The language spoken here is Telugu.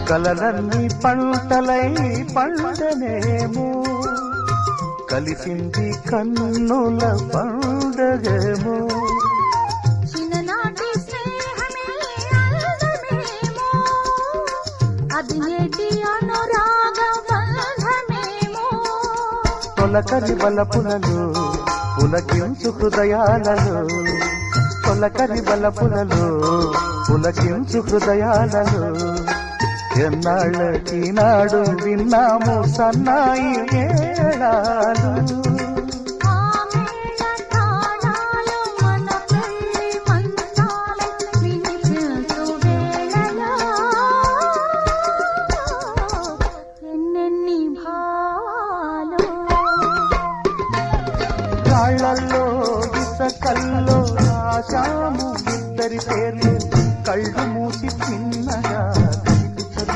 కలలన్నీ పంటలై పండనేమో కలిసింది కన్నుల పండగేమో చిన్ననాటి స్నేహమే అందమేమో అది నేటి అనురాగ బంధమేమో తొలకరి బలపులలో పులకించు హృదయాలలో తొలకరి బలపులలో పులకించు హృదయాలలో ఎన్నాళ్ళకి నాడు విన్నాము సన్నాయి మేళాలు రాళ్ళల్లో ఇసకల్లో ఆశా